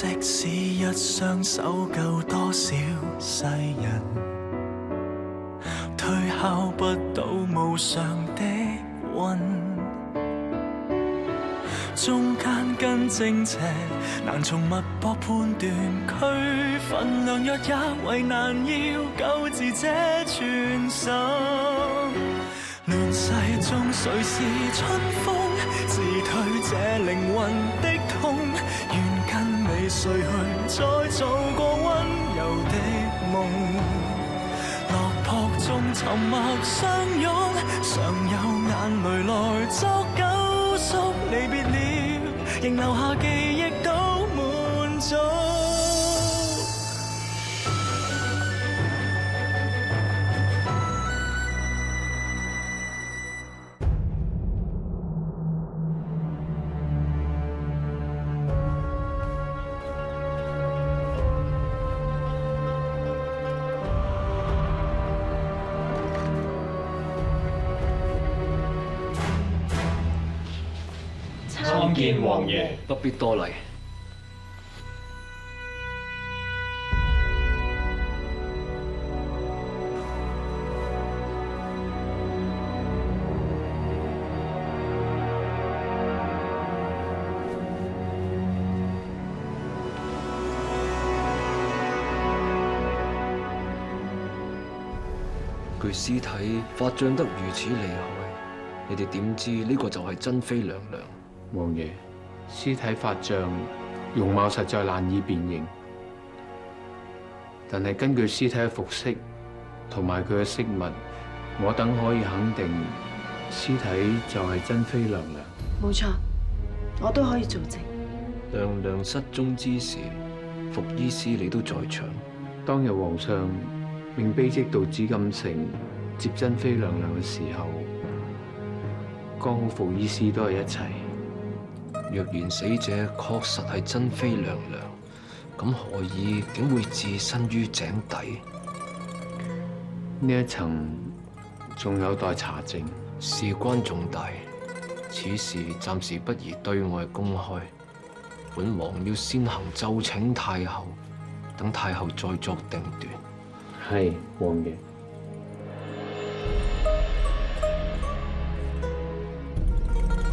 即使一雙手救多少世人，推敲不到無常的運。中間跟正邪難從脈搏判斷，區分量弱也為難，要救治這全心。亂世中誰是春風？自退這靈魂的痛，願跟你睡去，再做個溫柔的夢。落魄中沉默相擁，常有眼淚來作救贖。離別了，仍留下記憶都滿足。參見王爺，不必多禮。具屍體發脹得如此厲害，你哋點知呢個就係珍妃娘娘？王爺，屍體發脹，容貌實在難以辨認。但係根據屍體嘅服飾同埋佢嘅飾物，我等可以肯定屍體就係珍妃娘娘。冇錯，我都可以做證。娘娘失蹤之時，服醫師你都在場。當日皇上命卑職到紫禁城接珍妃娘娘嘅時候，剛好服醫師都係一齊。若然死者確實係珍妃娘娘，咁何以竟會置身於井底？呢一層仲有待查證，事關重大，此事暫時不宜對外公開。本王要先行奏請太后，等太后再作定奪。係，王爺。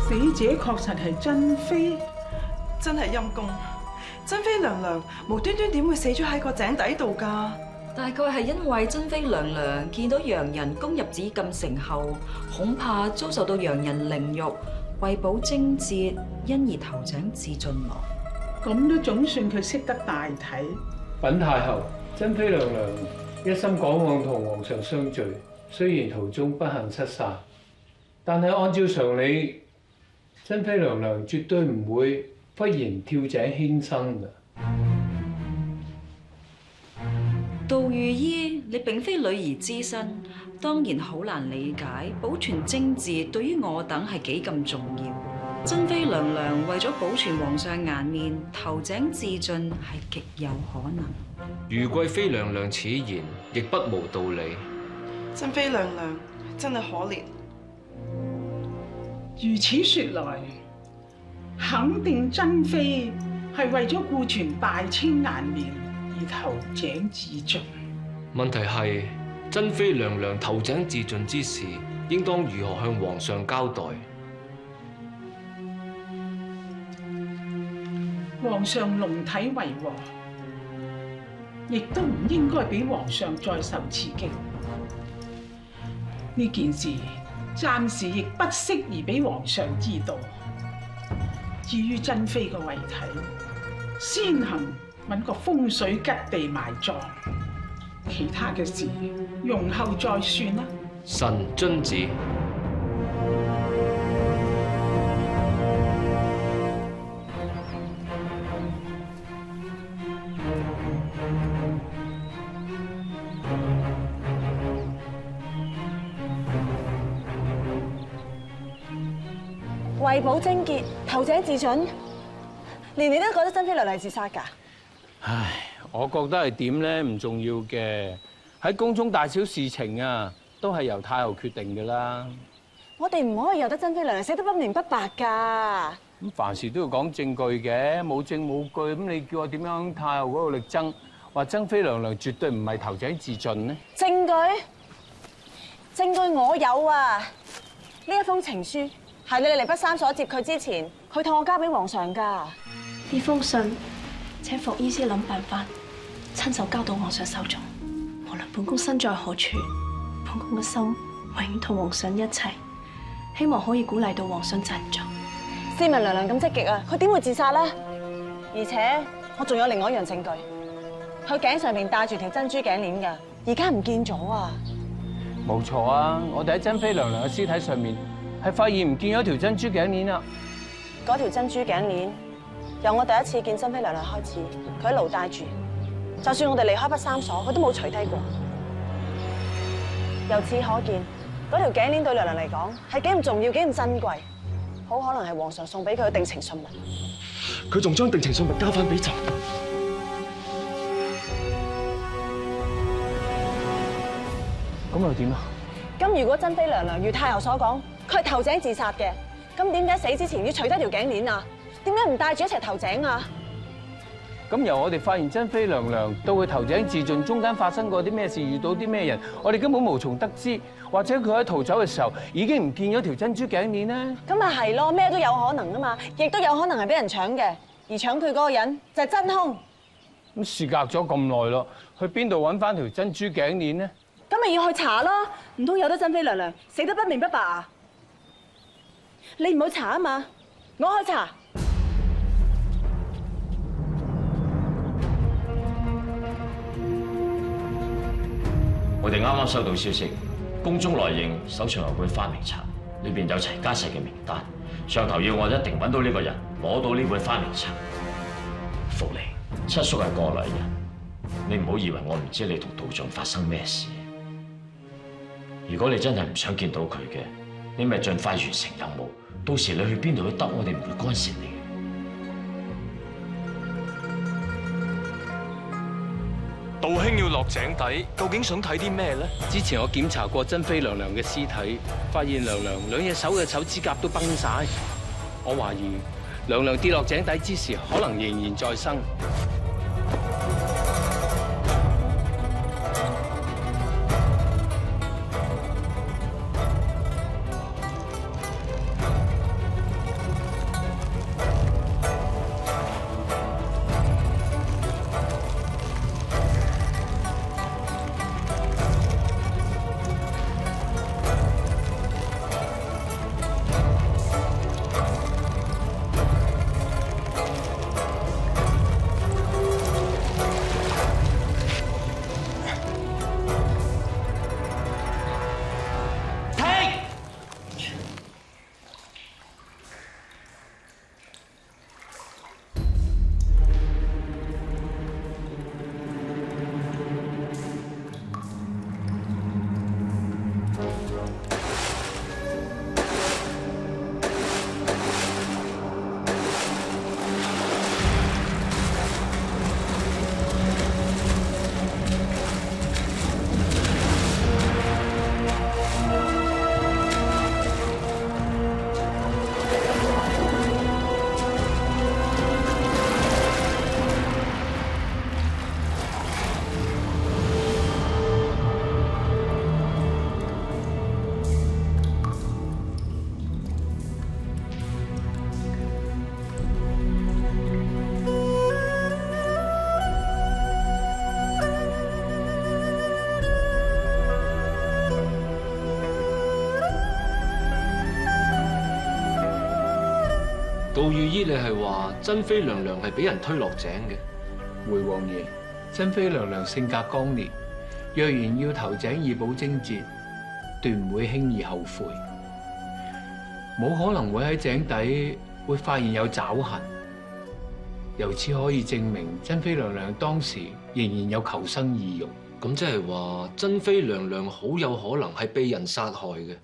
死者確實係珍妃，真係陰公。珍妃娘娘無端端點會死咗喺個井底度㗎？大概係因為珍妃娘娘見到洋人攻入紫禁城後，恐怕遭受到洋人凌辱，為保貞節，因而投井自盡亡。咁都總算佢識得大體。稟太后，珍妃娘娘一心趕往同皇上相聚，雖然途中不幸失散，但係按照常理，珍妃娘娘絕對唔會忽然跳井輕生㗎。杜御醫，你並非女兒之身，當然好難理解保存貞節對於我等係幾咁重要。珍妃娘娘為咗保存皇上顏面，投井自盡係極有可能。余貴妃娘娘此言亦不無道理。珍妃娘娘真係可憐。如此說來，肯定珍妃係為咗顧全大清顏面而投井自盡。問題係珍妃娘娘投井自盡之時，應當如何向皇上交代？皇上龍體為和，亦都唔應該俾皇上再受刺激。呢件事暫時亦不適宜俾皇上知道。至於珍妃嘅遺體，先行揾個風水吉地埋葬，其他嘅事容後再算啦。臣遵旨。為保貞潔，投井自盡，連你都覺得珍妃娘娘自殺㗎？唉，我覺得係點咧唔重要嘅，喺宮中大小事情啊，都係由太后決定㗎啦。我哋唔可以由得珍妃娘娘死得不明不白㗎。咁凡事都要講證據嘅，冇證冇據，咁你叫我點樣太后嗰度力爭？話珍妃娘娘絕對唔係投井自盡呢？證據？證據我有啊！呢一封情書係你哋嚟北三所接佢之前，佢託我交俾皇上㗎。呢封信，請霍醫師諗辦法，親手交到皇上手中。無論本宮身在何處，本宮嘅心永遠同皇上一齊。希望可以鼓勵到皇上振作。斯文娘娘咁積極啊，佢點會自殺呢？而且我仲有另外一樣證據，佢頸上面戴住條珍珠頸鏈㗎，而家唔見咗啊！冇錯啊！我哋喺珍妃娘娘嘅屍體上面係發現唔見咗條珍珠頸鏈啊！嗰條珍珠頸鏈由我第一次見珍妃娘娘開始，佢一路戴住，就算我哋離開北三所，佢都冇除低過。由此可見，嗰條頸鏈對娘娘嚟講係幾咁重要、幾咁珍貴，好可能係皇上送俾佢嘅定情信物。佢仲將定情信物交翻俾朕。咁又點啊？咁如果珍妃娘娘如太后所講，佢係投井自殺嘅，咁點解死之前要除低條頸鏈啊？點解唔帶住一齊投井啊？咁由我哋發現珍妃娘娘到佢投井自盡中間發生過啲咩事，遇到啲咩人，我哋根本無從得知。或者佢喺逃走嘅時候已經唔見咗條珍珠頸鏈呢？咁咪係咯，咩都有可能啊嘛，亦都有可能係俾人搶嘅，而搶佢嗰個人就係真兇。咁事隔咗咁耐咯，去邊度揾翻條珍珠頸鏈呢？咁咪要去查咯，唔通有得珍妃娘娘死得不明不白啊？你唔好查啊嘛，我去查。我哋啱啱收到消息，宮中內應手上有本花名冊，裏邊有齊家世嘅名單。上頭要我一定揾到呢個人，攞到呢本花名冊。福利，七叔係過來人，你唔好以為我唔知你同道長發生咩事。如果你真係唔想見到佢嘅，你咪盡快完成任務。到時你去邊度都得，我哋唔會干涉你。道兄要落井底，究竟想睇啲咩咧？之前我檢查過珍妃娘娘嘅屍體，發現娘娘兩隻手嘅手指甲都崩晒。我懷疑娘娘跌落井底之時，可能仍然在生。杜御醫，你係話珍妃娘娘係俾人推落井嘅？回王爺，珍妃娘娘性格剛烈，若然要投井以保貞節，斷唔會輕易後悔。冇可能會喺井底會發現有爪痕，由此可以證明珍妃娘娘當時仍然有求生意欲。咁即係話珍妃娘娘好有可能係被人殺害嘅。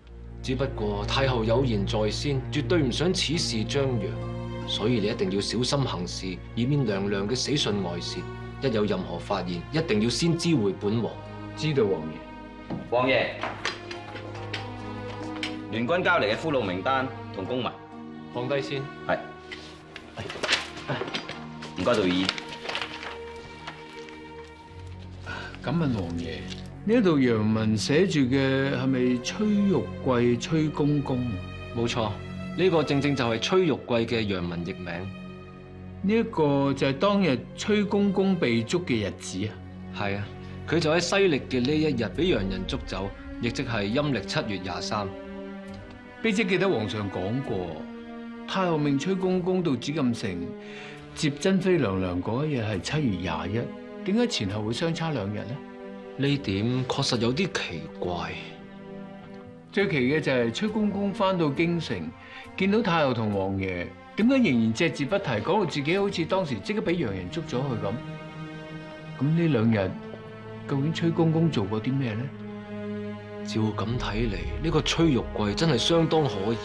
只不過太后有言在先，絕對唔想此事張揚，所以你一定要小心行事，以免娘娘嘅死訊外泄。一有任何發現，一定要先知會本王。知道，王爺。王爺，聯軍交嚟嘅俘虜名單同公文，放低先。係。該杜姨。咁問王爺，呢度洋文寫住嘅係咪崔玉貴崔公公？冇錯，呢個正正就係崔玉貴嘅洋文譯名。呢一個就係當日崔公公被捉嘅日子啊！係啊，佢就喺西曆嘅呢一日俾洋人捉走，亦即係陰曆7月23。卑職記得皇上講過，太后命崔公公到紫禁城接珍妃娘娘嗰一日係7月21，點解前後會相差2日呢？呢點確實有啲奇怪。最奇嘅就係崔公公翻到京城，見到太后同王爺，點解仍然隻字不提，講到自己好似當時即刻俾洋人捉咗佢咁？咁呢2日究竟崔公公做過啲咩呢？照咁睇嚟，呢個崔玉貴真係相當可疑。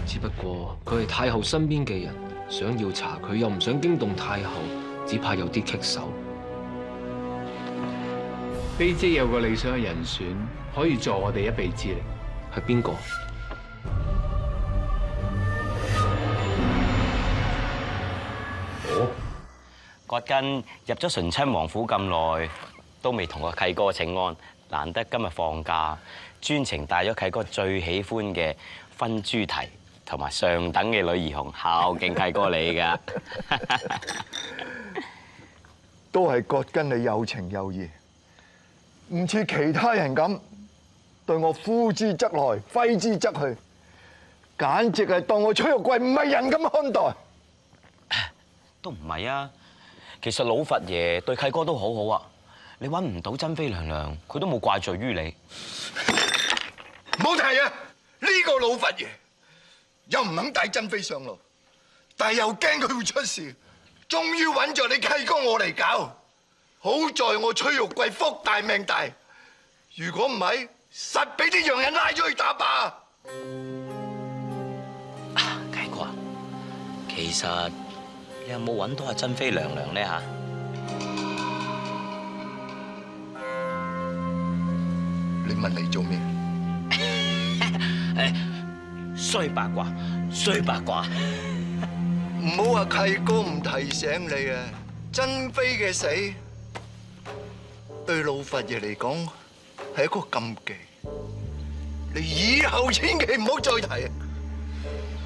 只不過佢係太后身邊嘅人，想要查佢又唔想驚動太后，只怕有啲棘手。卑職有個理想嘅人選，可以助我哋一臂之力。係邊個？葛根入咗醇親王府咁耐，都未同個契哥請安，難得今日放假，專程帶咗契哥最喜歡嘅分豬蹄同埋上等嘅女兒紅孝敬契哥你㗎。都係葛根你有情有義，唔似其他人咁對我呼之則來，揮之則去，簡直係當我崔玉貴唔係人咁看待。都唔係啊，其實老佛爺對契哥都好好啊。你揾唔到珍妃娘娘，佢都冇怪罪於你。唔好提啊！呢個老佛爺又唔肯帶珍妃上路，但係又驚佢會出事，終於揾咗你契哥我嚟搞。好在我崔玉貴福大命大，如果唔係，實俾啲洋人拉咗去打靶。契哥啊，其實你有冇揾到阿珍妃娘娘呢嚇？你問嚟做咩？衰八卦，衰八卦。唔好話契哥唔提醒你啊！珍妃嘅死對老佛爺嚟講係一個禁忌，你以後千祈唔好再提啊！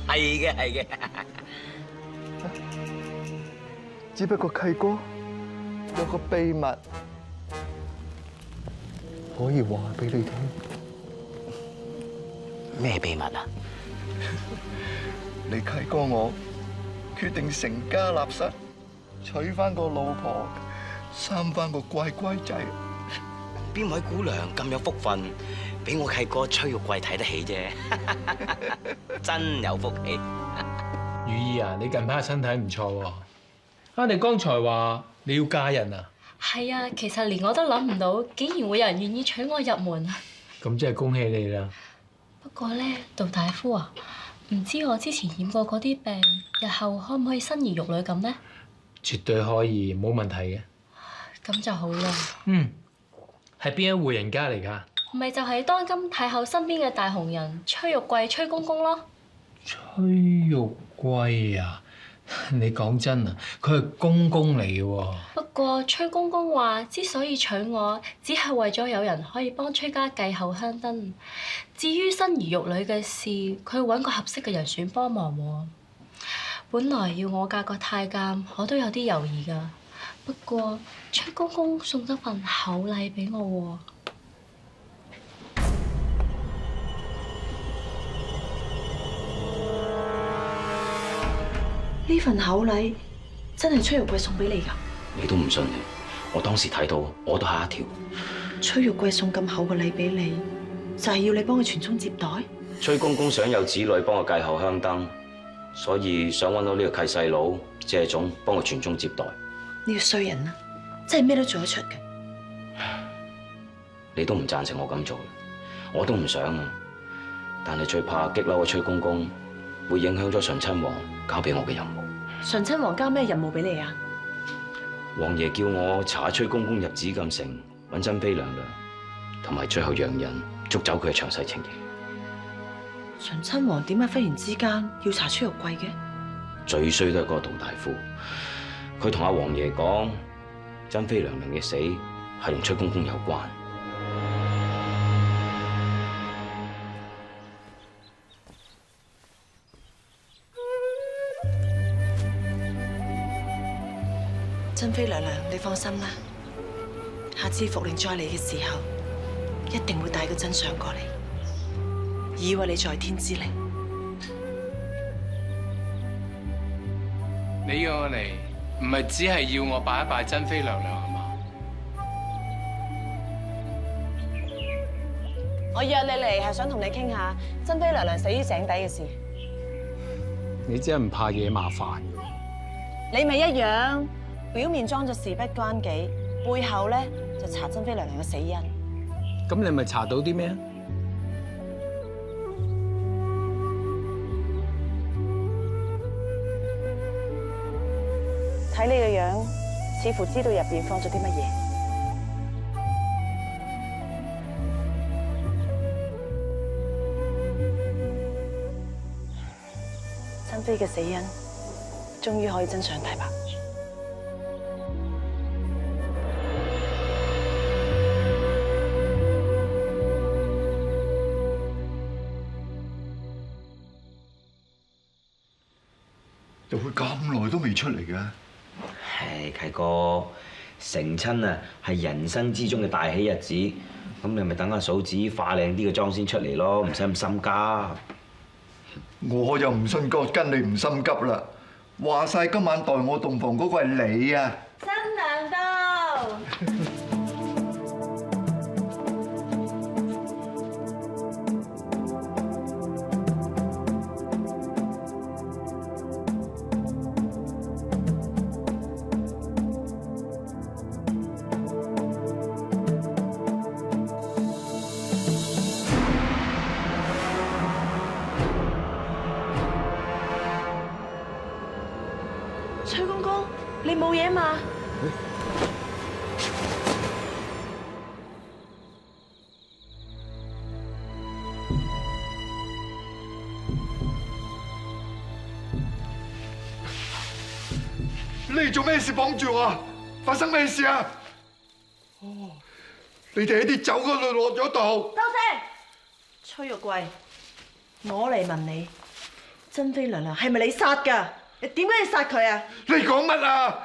係嘅，係嘅。只不過契哥有個秘密可以話俾你聽。咩秘密啊？你契哥我決定成家立室，娶翻個老婆，生翻個乖乖仔。邊位姑娘咁有福分，俾我契哥崔玉貴睇得起啫？真有福氣。如意啊，你近排身體唔錯喎。啊，你剛才話你要嫁人啊？係啊，其實連我都諗唔到，竟然會有人願意娶我入門啊！咁真係恭喜你啦！不過咧，杜大夫啊，唔知我之前染過嗰啲病，日後可唔可以生兒育女咁呢？絕對可以，冇問題嘅。咁就好啦。係邊一戶人家嚟㗎？咪就係當今太后身邊嘅大紅人崔玉貴崔公公咯。崔玉貴啊！你講真啊，佢係公公嚟嘅喎。不過崔公公話，之所以娶我，只係為咗有人可以幫崔家繼後香燈。至於生兒育女嘅事，佢要揾個合適嘅人選幫忙喎。本來要我嫁個太監，我都有啲猶豫㗎。不過崔公公送咗份厚禮俾我喎。呢份厚禮真係崔玉貴送俾你㗎？你都唔信嘅，我當時睇到我都嚇一跳。崔玉貴送咁厚嘅禮俾你，就係要你幫佢傳宗接代？崔公公想有子女幫我繼後香燈，所以想揾到呢個契細佬謝總幫我傳宗接代。呢個衰人啊，真係咩都做得出嘅。你都唔贊成我咁做，我都唔想啊。但係最怕激嬲個崔公公，會影響咗醇親王交俾我嘅任務。醇親王交咩任務俾你啊？王爺叫我查崔公公入紫禁城揾珍妃娘娘，同埋最後洋人捉走佢嘅詳細情形。醇親王點解忽然之間要查崔玉貴嘅？最衰都係嗰個杜大夫。佢同阿王爺講，珍妃娘娘嘅死係同崔公公有關。珍妃娘娘，你放心啦，下次福靈再嚟嘅時候，一定會帶個真相過嚟，以為你在天之靈。你約我嚟，唔係只係要我拜一拜珍妃娘娘係嘛？我約你嚟係想同你傾下珍妃娘娘死於井底嘅事。你真係唔怕惹麻煩嘅。你咪一樣。表面裝作事不關己，背後咧就查珍妃娘娘嘅死因。咁你咪查到啲咩啊？睇你個樣，似乎知道入邊放咗啲乜嘢。珍妃嘅死因，終於可以真相大白。就會咁耐都未出嚟嘅？係契哥，成親啊係人生之中嘅大喜日子，咁你咪等阿嫂子化靚啲嘅妝先出嚟咯，唔使咁心急。我又唔信葛根，你唔心急啦。話晒今晚代我洞房嗰個係你啊！新娘到。崔公公，你冇嘢嘛？你做咩事綁住我啊？發生咩事啊？哦，你哋喺啲酒嗰度落咗毒。收聲！崔玉貴，我嚟問你，珍妃娘娘係咪你殺㗎？你點解要殺佢啊？你講乜啊？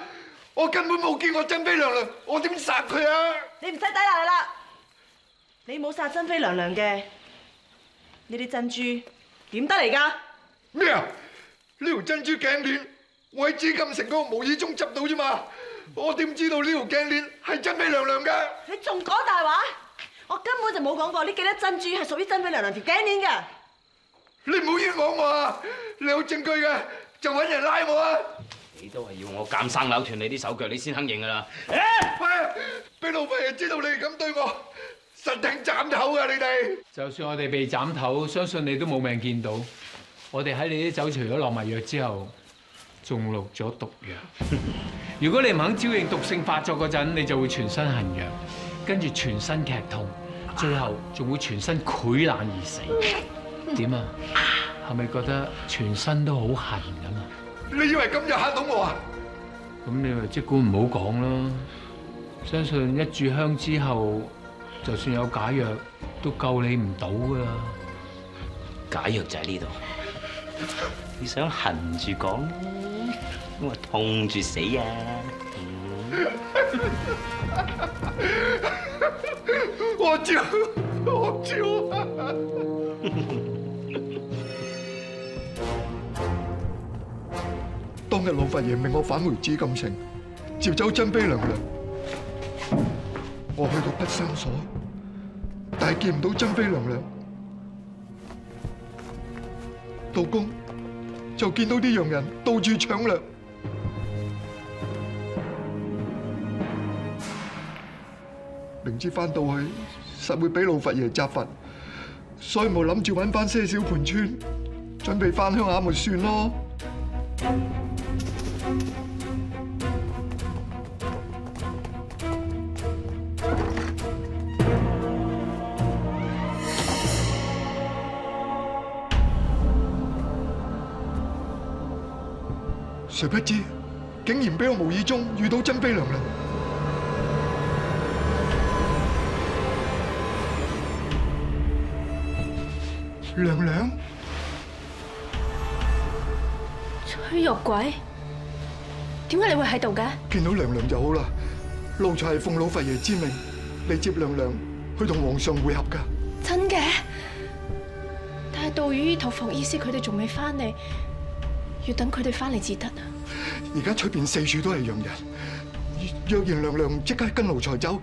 我根本冇見過珍妃娘娘，我點殺佢啊？你唔使抵賴啦！你冇殺珍妃娘娘嘅呢啲珍珠點得嚟㗎？咩啊？呢條珍珠頸鏈我喺紫禁城嗰個無意中執到啫嘛，我點知道呢條頸鏈係珍妃娘娘㗎？你仲講大話！我根本就冇講過呢幾粒珍珠係屬於珍妃娘娘條頸鏈㗎。你唔好冤枉我啊！你有證據嘅就揾人拉我啊！你都係要我監生扭斷你啲手腳，你先肯認㗎啦！喂，俾老費爺知道你哋咁對我，實挺斬頭㗎你哋！就算我哋被斬頭，相信你都冇命見到。我哋喺你啲酒除咗落埋藥之後，仲落咗毒藥。如果你唔肯招認毒性發作嗰陣，你就會全身痕癢，跟住全身劇痛，最後仲會全身潰爛而死。點啊？係咪覺得全身都好痕咁啊？你以為咁就嚇到我啊？咁你咪即管唔好講啦。相信一炷香之後，就算有解藥，都救你唔到噶啦。解藥就喺呢度。你想痕住講，我痛住死啊！我知，我知。當日老佛爺命我返回紫禁城，召走珍妃娘娘。我去到北山所，但係見唔到珍妃娘娘。到宮就見到啲洋人到處搶掠。明知翻到去實會俾老佛爺責罰，所以冇諗住揾翻些少盤村，準備翻鄉下咪算咯。誰不知竟然俾我無意中遇到珍妃娘娘。娘娘，崔玉貴，點解你會喺度嘅？見到娘娘就好啦。奴才係奉老佛爺之命嚟接娘娘去同皇上會合㗎。真嘅？但係杜御醫同霍醫師佢哋仲未翻嚟，要等佢哋翻嚟至得啊！而家出邊四處都係洋人，若然娘娘即刻跟奴才走，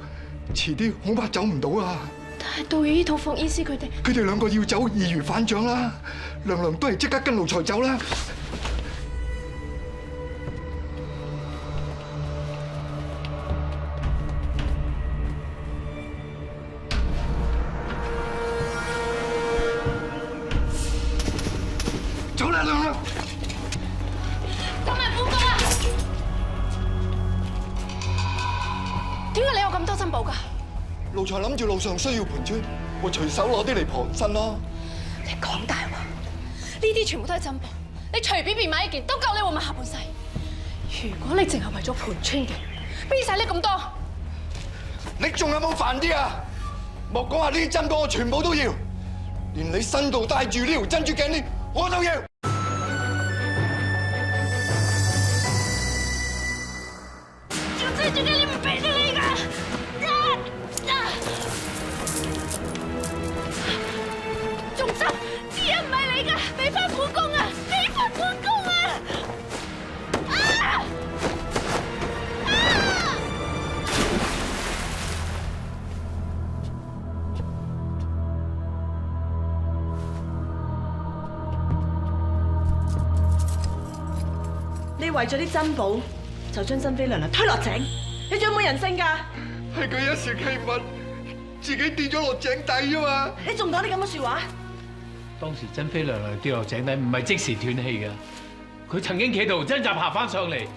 遲啲恐怕走唔到啊！但係杜御醫同霍醫師佢哋兩個要走，易如反掌啦！娘娘都係即刻跟奴才走啦！走啦，娘娘！今日報告啊！點解你有咁多珍寶㗎？奴才諗住路上需要盤川，我隨手攞啲嚟傍身咯。你講大話！呢啲全部都係珍寶，你隨便買一件都夠你活埋下半世。如果你淨係為咗盤川嘅，邊使你咁多？你仲有冇煩啲啊？莫講話呢啲珍寶，我全部都要，連你身度戴住呢條珍珠頸鏈，我都要。條珍珠頸鏈唔俾咗你㗎！仲執啲人唔係你㗎，俾翻本宮啊！俾翻本宮啊！你為咗啲珍寶，就將珍妃娘娘推落井，你仲有冇人性㗎？係佢一時氣憤，自己跌咗落井底啊嘛！你仲講啲咁嘅説話？當時珍妃娘娘跌落井底，唔係即時斷氣嘅，佢曾經企圖掙扎爬翻上嚟。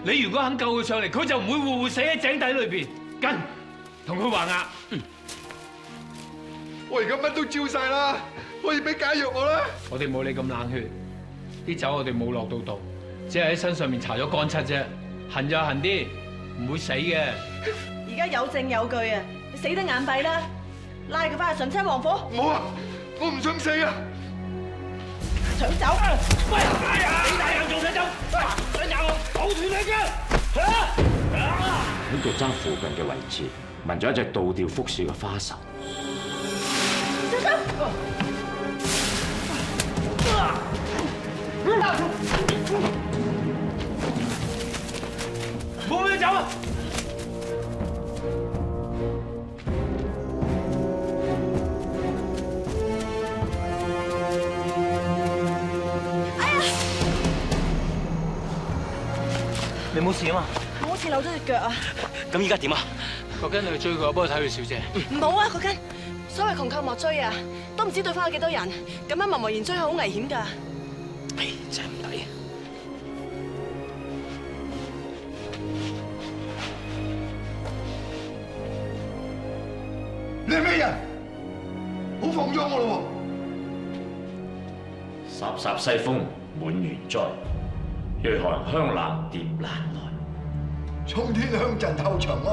你如果肯救佢上嚟，佢就唔會活活死喺井底裏邊。跟，同佢還押。我而家乜都招晒啦，可以俾解藥我啦。我哋冇你咁冷血，啲酒我哋冇落到毒，只係喺身上面搽咗乾漆啫，痕就痕啲，唔會死嘅。而家有證有據啊！你死得眼閉啦，拉佢翻去順親王府。冇啊！我唔想死啊！搶走！喂，幾大人仲想走？想走我，抱住你嘅！喺玉簪附近嘅位置，聞咗一隻倒吊福樹嘅花愁。小心！冇嘢走啊！你冇事啊嘛？我好似扭咗隻腳啊！咁依家點啊？國根，你去追佢，幫我睇佢小姐。唔好啊，國根！所謂窮寇莫追啊，都唔知對方有幾多人，咁樣默默然追係好危險㗎。唉，真係唔抵。你係咩人？好放咗我咯喎！霎霎西風滿園栽，夜寒香冷蝶難來。沖天香陣後長安，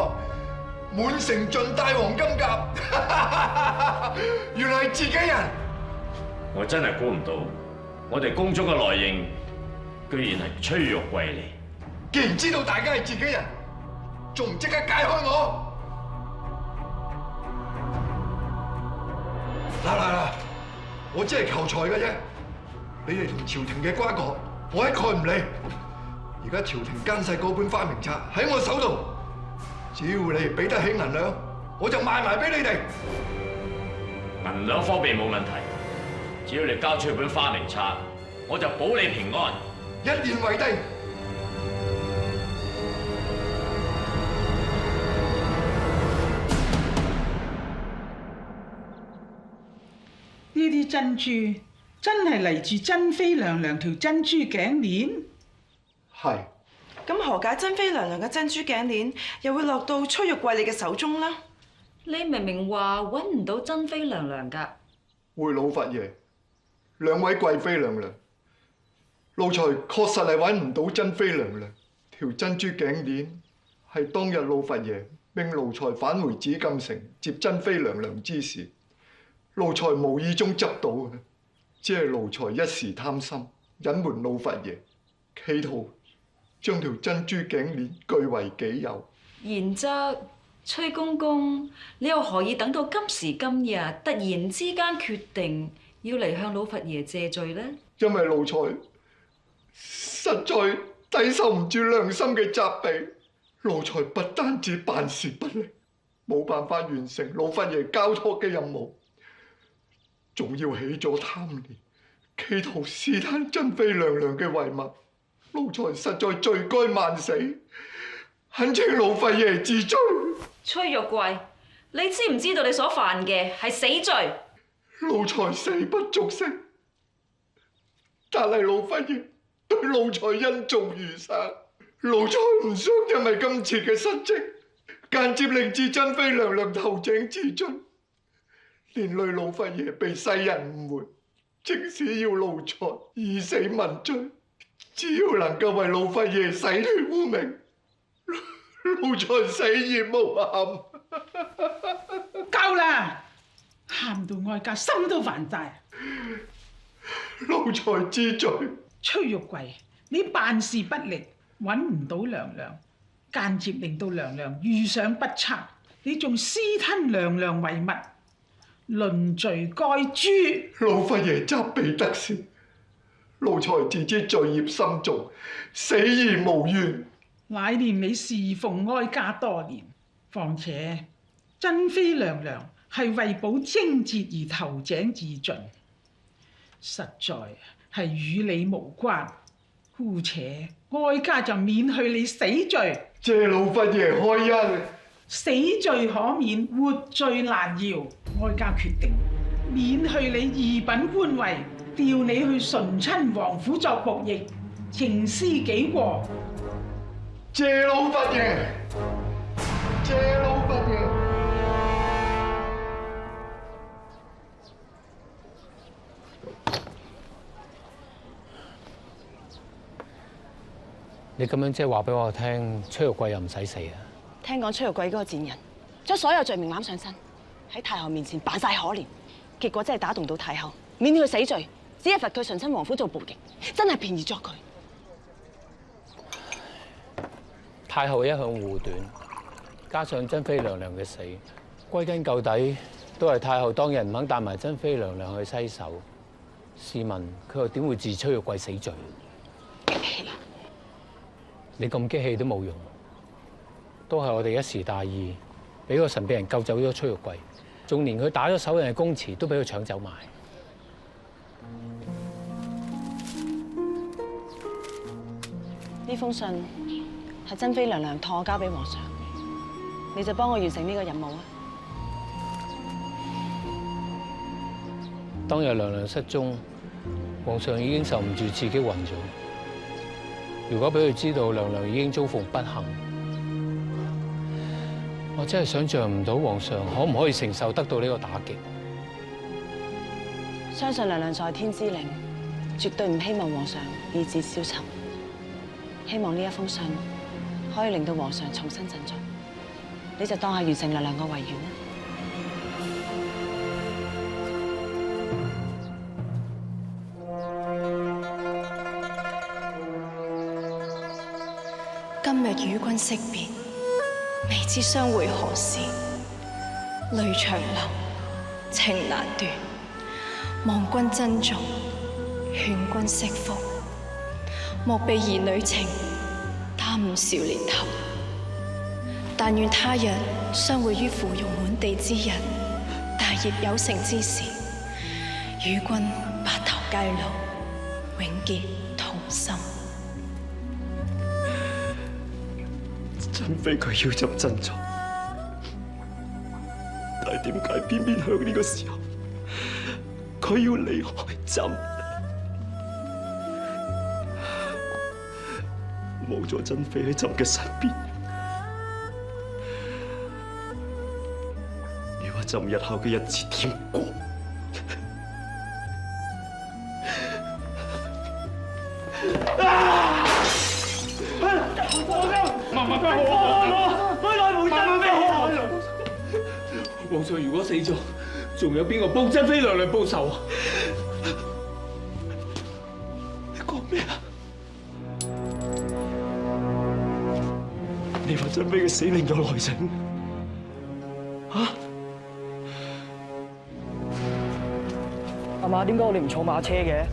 滿城盡帶黃金甲。原來係自己人。我真係估唔到，我哋宮中嘅內應，居然係崔玉貴嚟。既然知道大家係自己人，仲唔即刻解開我？嗱，我只係求財嘅啫。你哋同朝廷嘅瓜葛，我一概唔理。而家朝廷奸細嗰本花名冊喺我手度，只要你哋俾得起銀兩，我就賣埋俾你哋。銀兩方面冇問題，只要你交出本花名冊，我就保你平安。一言為定。呢啲珍珠真係嚟自珍妃娘娘條珍珠頸鏈？係。咁何解珍妃娘娘嘅珍珠頸鏈又會落到崔玉貴你嘅手中呢？你明明話揾唔到珍妃娘娘㗎。回老佛爺，兩位貴妃娘娘，奴才確實係揾唔到珍妃娘娘。條珍珠頸鏈係當日老佛爺命奴才返回紫禁城接珍妃娘娘之時，奴才無意中執到嘅，只係奴才一時貪心，隱瞞老佛爺，企圖將條珍珠頸鏈據為己有。然則，崔公公，你又何以等到今時今日，突然之間決定要嚟向老佛爺謝罪呢？因為奴才實在抵受唔住良心嘅責備，奴才不單止辦事不力，冇辦法完成老佛爺交託嘅任務，仲要起咗貪念，企圖試探珍妃娘娘嘅遺物，奴才實在罪該萬死，懇請老佛爺治罪。崔玉貴，你知唔知道你所犯嘅係死罪？奴才死不足惜，但係老佛爺對奴才恩重如山，奴才唔想因為今次嘅失職，間接令至珍妃娘娘投井自盡，連累老佛爺被世人誤會。即使要奴才以死問罪，只要能夠為老佛爺洗脫污名，奴才死而無憾。夠啦！喊到哀家心都煩晒。奴才知罪。崔玉貴，你辦事不力，揾唔到娘娘，間接令到娘娘遇上不測，你仲私吞娘娘遺物，論罪該誅。老佛爺責備得善，奴才自知罪孽深重，死而無怨。乃念你侍奉哀家多年，況且珍妃娘娘係為保貞節而投井自盡，實在係與你無關，姑且哀家就免去你死罪。謝老佛爺開恩。死罪可免，活罪難饒。哀家決定免去你二品官位，調你去醇親王府作僕役，淨思己過。謝老佛爺，謝老佛爺。你咁樣即係話俾我聽，崔玉貴又唔使死啊？聽講崔玉貴嗰個賤人，將所有罪名攬上身，喺太后面前扮晒可憐，結果真係打動到太后，免佢死罪，只係罰佢醇親王府做僕役，真係便宜咗佢。太后一向護短，加上珍妃娘娘嘅死，歸根究底都係太后當日唔肯帶埋珍妃娘娘去西首。試問佢又點會治崔玉貴死罪？你咁激氣都冇用，都係我哋一時大意，俾個神秘人救走咗崔玉貴，仲連佢打咗手人嘅公詞都俾佢搶走埋。呢封信係珍妃娘娘託我交俾皇上，你就幫我完成呢個任務啊！當日娘娘失蹤，皇上已經受唔住刺激暈咗。如果俾佢知道娘娘已經遭逢不幸，我真係想象唔到皇上可唔可以承受得到呢個打擊。相信娘娘在天之靈，絕對唔希望皇上意志消沉。希望呢一封信可以令到皇上重新振作，你就當係完成娘娘個遺願啦。今日與君惜別，未知相會何時。淚長流，情難斷，望君珍重，勸君惜福。莫被兒女情耽誤少年頭。但願他日相會於芙蓉滿地之日，大業有成之時，與君白頭偕老，永結同心。珍妃佢要入珍藏，但係點解偏偏響呢個時候，佢要離開朕？冇咗珍妃喺朕嘅身邊，你話朕日後嘅日子點過？皇上如果死咗，仲有邊個幫珍妃娘娘報仇啊？你講咩啊？你話珍妃嘅死令有來整？嚇？阿媽，點解我哋唔坐馬車嘅？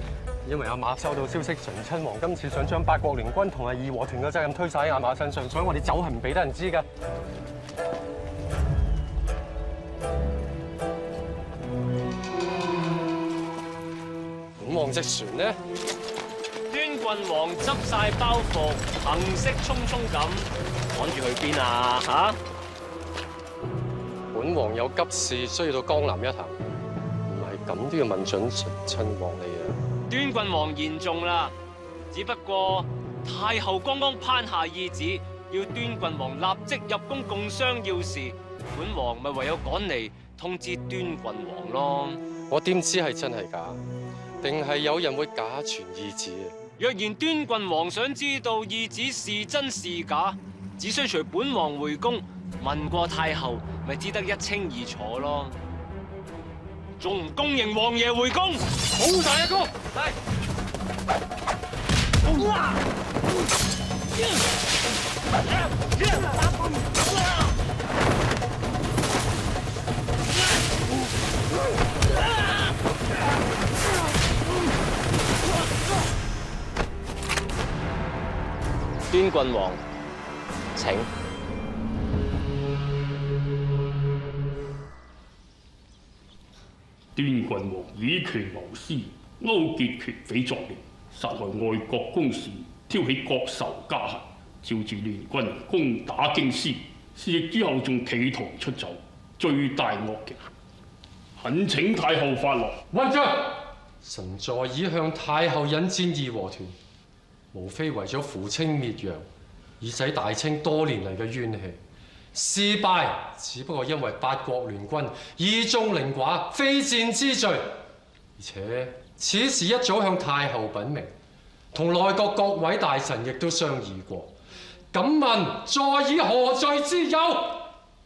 因為阿馬收到消息，醇親王今次想將八國聯軍同阿義和團嘅責任推晒喺阿馬身上，所以我哋走係唔俾得人知㗎。本王隻船呢？端郡王執晒包袱，行色匆匆咁，趕住去邊啊？嚇！本王有急事需要到江南一行，唔係咁都要問准醇親王你啊！端郡王言重啦，只不過太后剛剛頒下懿旨，要端郡王立即入宮共商要事，本王咪唯有趕嚟通知端郡王咯。我點知係真係假？定係有人會假傳懿旨啊？若然端郡王想知道懿旨是真是假，只需隨本王回宮問過太后，咪知得一清二楚咯。仲唔恭迎王爺回宮？好大一個，嚟！端郡王，請。端郡王以權謀私，勾結權匪作亂，殺害外國公使，挑起國仇家恨，招致聯軍攻打京師，事役之後仲企圖出走，罪大惡極，懇請太后發落。混帳！臣在已向太后引薦義和團，無非為咗扶清滅洋，以洗大清多年嚟嘅冤氣。事敗只不過因為八國聯軍義眾凌寡，非戰之罪。而且此事一早向太后稟明，同內閣各位大臣亦都商議過。敢問在以何罪之有？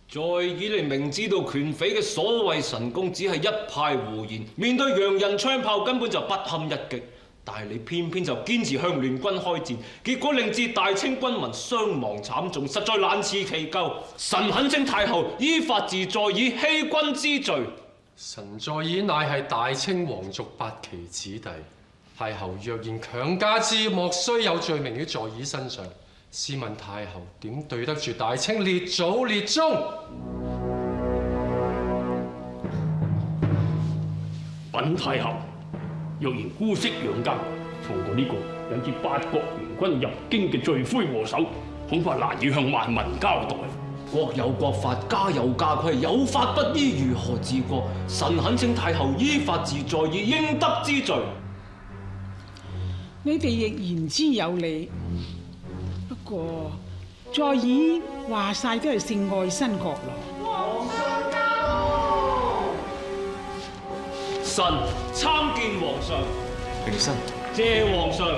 在以你明知道權匪嘅所謂神功只係一派胡言，面對洋人槍炮根本就不堪一擊。但係你偏偏就堅持向聯軍開戰，結果令至大清軍民傷亡慘重，實在難辭其咎。臣懇請太后依法治在以欺君之罪。臣在以乃係大清皇族八旗子弟，太后若然強加之，莫須有罪名於在以身上。試問太后點對得住大清列祖列宗？稟太后，若然姑息養奸，放過呢個引致八國聯軍入京嘅罪魁禍首，恐怕難以向萬民交代。國有國法，家有家規，有法不依，如何治國？臣懇請太后依法治在以應得之罪。你哋亦言之有理，不過在以話晒都係姓愛新覺羅。皇上駕到！臣參見皇上。平身。謝皇上。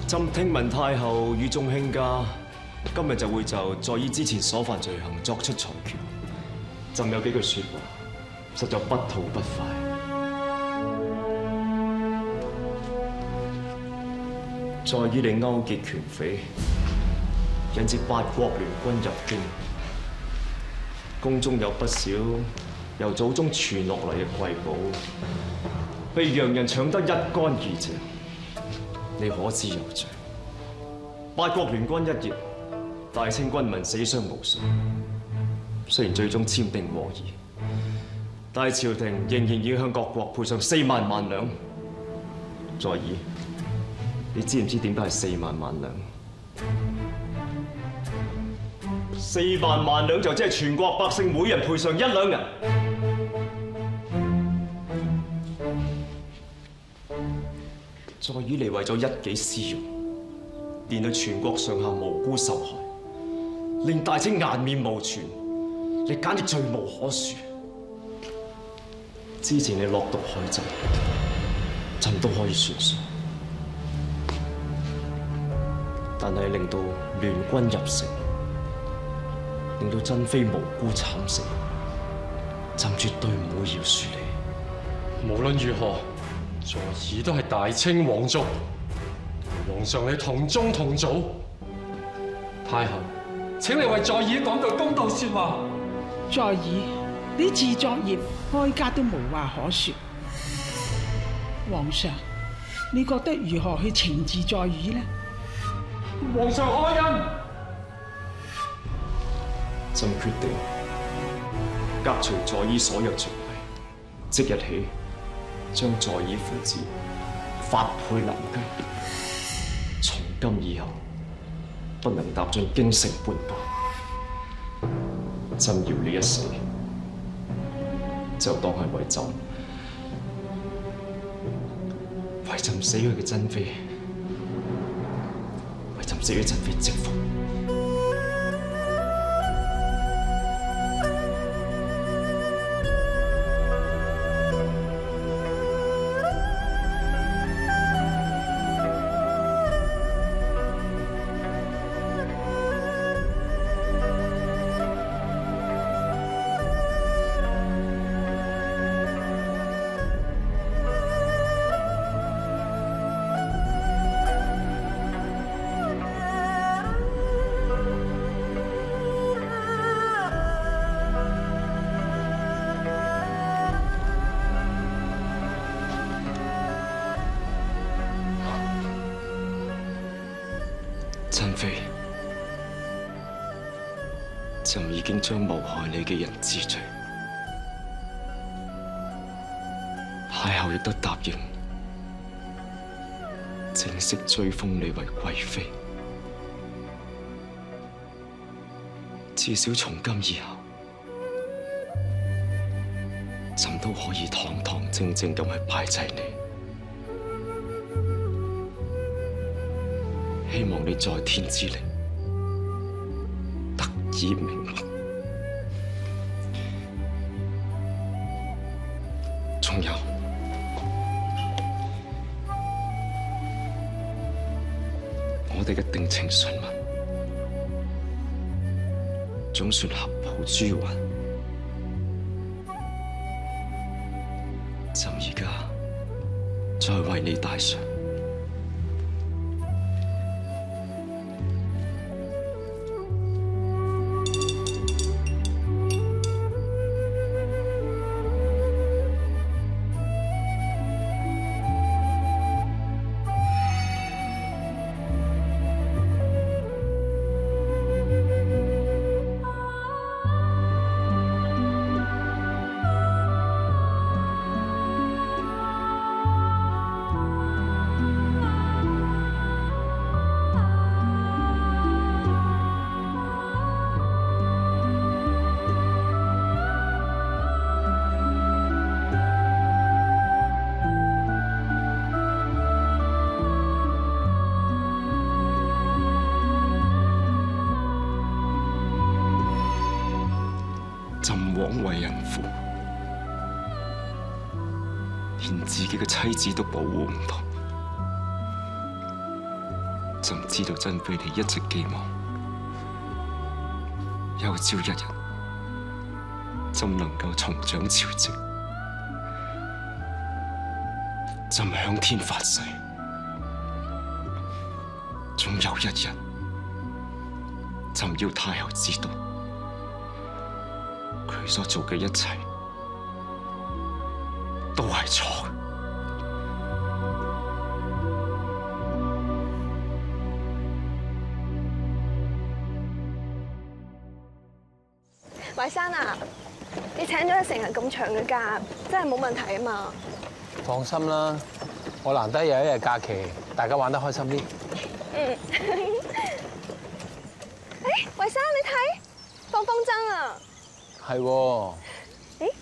朕聽聞太后與眾卿家今日就會就在以之前所犯罪行作出裁決。朕有幾句說話，實在不吐不快。在以你勾結權匪，引致八國聯軍入京，宮中有不少由祖宗傳落嚟嘅貴寶，被洋人搶得一乾二淨，你可知有罪？八國聯軍一役，大清軍民死傷無數。雖然最終簽訂和議，但係朝廷仍然要向各國賠償4萬萬兩。在以，你知唔知點解係4萬萬兩？4萬萬兩就即係全國百姓每人賠償1兩銀。在以你為咗一己私欲，連累全國上下無辜受害，令大清顏面無存，你簡直罪無可恕。之前你落毒害朕，朕都可以算數。但係令到亂軍入城，令到珍妃無辜慘死，朕絕對唔會饒恕你。無論如何，在義都係大清皇族，皇上你同宗同祖。太后，請你為在義講句公道説話。在義，你自作孽，哀家都無話可説。皇上，你覺得如何去懲治在義呢？皇上開恩。朕決定革除在義所有罪例，即日起將在義父子發配南疆，從今以後不能踏進京城半步。朕饒你一死，就當係為朕死去嘅珍妃，為朕死去珍妃積福。珍妃，朕已經將謀害你嘅人治罪，太后亦都答應正式追封你為貴妃，至少從今以後，朕都可以堂堂正正咁去拜祭你。希望你在天之靈得以明白。仲有，我哋嘅定情信物總算合抱珠雲，朕而家再為你戴上。朕枉為人父，連自己嘅妻子都保護唔到。朕知道珍妃你一直寄望，有朝一日，朕能夠重掌朝政。朕向天發誓，總有一日，朕要太后知道。佢所做嘅一切都係錯嘅。偉生啊，你請咗成日咁長嘅假，真係冇問題啊嘛？放心啦，我難得有一日假期，大家玩得開心啲。嗯。偉生，你睇放風箏啊！係喎。誒，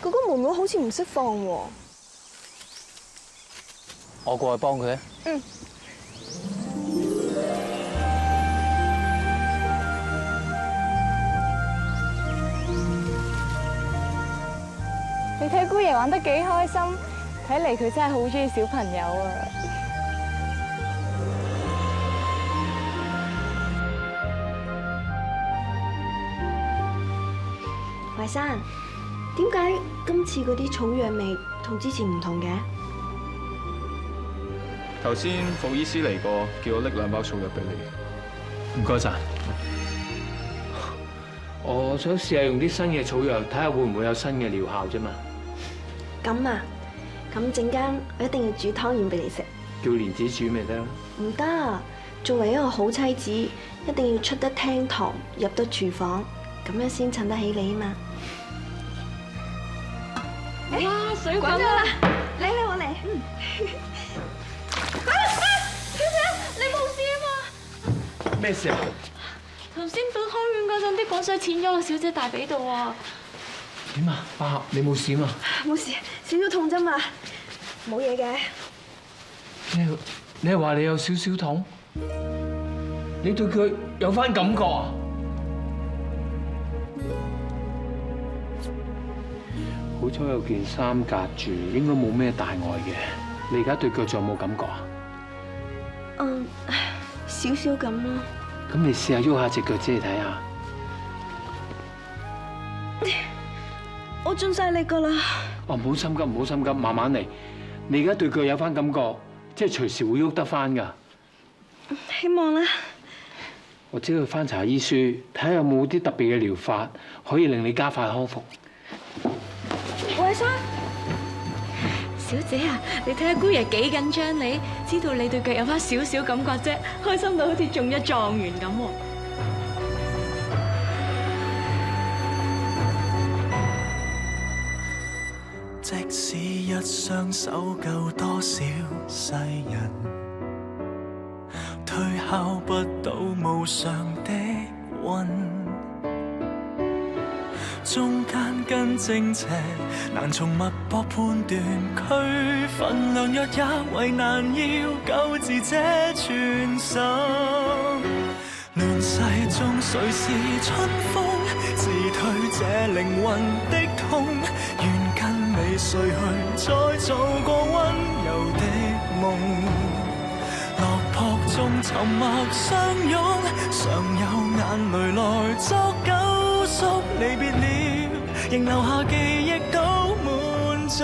嗰個妹妹好似唔識放喎。我過去幫佢啊。嗯。你睇姑爺玩得幾開心，睇嚟佢真係好中意小朋友啊！山，點解今次嗰啲草藥味同之前唔同嘅？頭先服醫師嚟過，叫我拎2包草藥俾你。唔該晒。我想試下用啲新嘅草藥，睇下會唔會有新嘅療效啫嘛。咁啊，咁陣間我一定要煮湯圓俾你食。叫蓮子煮咪得啦。唔得，作為一個好妻子，一定要出得廳堂，入得廚房，咁樣先襯得起你啊嘛。哇！水滾滾咗啦，嚟我嚟。小姐，你冇事啊嘛？咩事啊？頭先倒湯圓嗰陣，啲滾水濺咗個小姐大髀度啊！點啊？百合，你冇事嘛？冇事，少少痛啫嘛，冇嘢嘅。你係話你有少少痛？你對佢有返感覺啊？好彩有件衫隔住，應該冇咩大礙嘅。你而家對腳仲有冇感覺啊？少少咁咯。咁你試下喐下隻腳趾嚟睇下。我盡晒力噶啦。哦，唔好心急，唔好心急，慢慢嚟。你而家對腳有翻感覺，即係隨時會喐得翻噶。希望啦。或者去翻查醫書，睇下有冇啲特別嘅療法，可以令你加快康復。喂，生小姐啊，你睇下姑爺幾緊張你，知道你對腳有翻少少感覺啫，開心到好似中咗狀元咁喎。即使一雙手救多少世人，推敲不到無常的運。中間跟正邪難從脈搏判斷，區分量弱也為難，要救治這全心。亂世中誰是春風，自退這靈魂的痛，願跟你睡去，再做個溫柔的夢。落魄中沉默相擁，常有眼淚來作救贖。離別了，仍留下記憶都滿足。